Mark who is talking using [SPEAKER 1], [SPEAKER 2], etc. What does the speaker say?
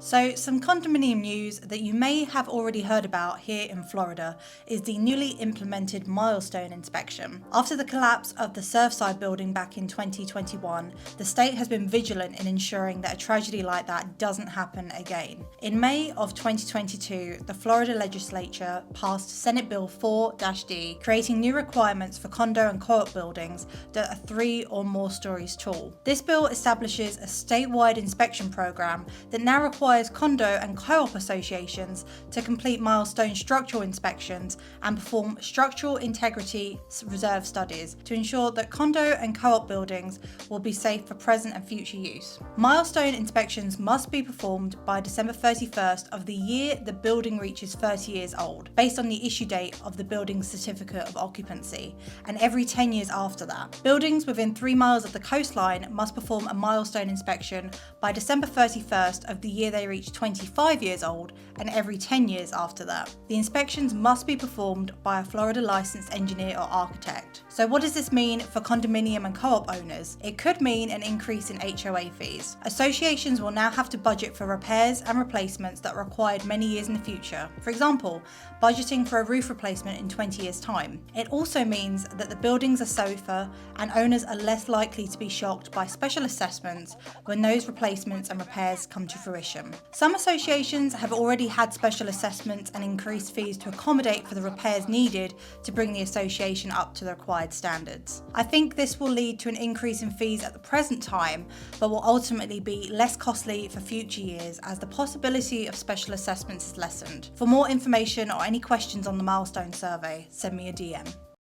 [SPEAKER 1] So some condominium news that you may have already heard about here in Florida is the newly implemented Milestone Inspection. After the collapse of the Surfside building back in 2021, the state has been vigilant in ensuring that a tragedy like that doesn't happen again. In May of 2022, the Florida legislature passed Senate Bill 4-D, creating new requirements for condo and co-op buildings that are 3 or more stories tall. This bill establishes a statewide inspection program that now requires condo and co-op associations to complete milestone structural inspections and perform structural integrity reserve studies to ensure that condo and co-op buildings will be safe for present and future use. Milestone inspections must be performed by December 31st of the year the building reaches 30 years old, based on the issue date of the building's certificate of occupancy, and every 10 years after that. Buildings within 3 miles of the coastline must perform a milestone inspection by December 31st of the year they reach 25 years old, and every 10 years after that. The inspections must be performed by a Florida licensed engineer or architect. So what does this mean for condominium and co-op owners? It could mean an increase in HOA fees. Associations will now have to budget for repairs and replacements that are required many years in the future. For example, budgeting for a roof replacement in 20 years' time. It also means that the buildings are safer and owners are less likely to be shocked by special assessments when those replacements and repairs come to fruition. Some associations have already had special assessments and increased fees to accommodate for the repairs needed to bring the association up to the required standards. I think this will lead to an increase in fees at the present time, but will ultimately be less costly for future years as the possibility of special assessments is lessened. For more information or any questions on the Milestone survey, send me a DM.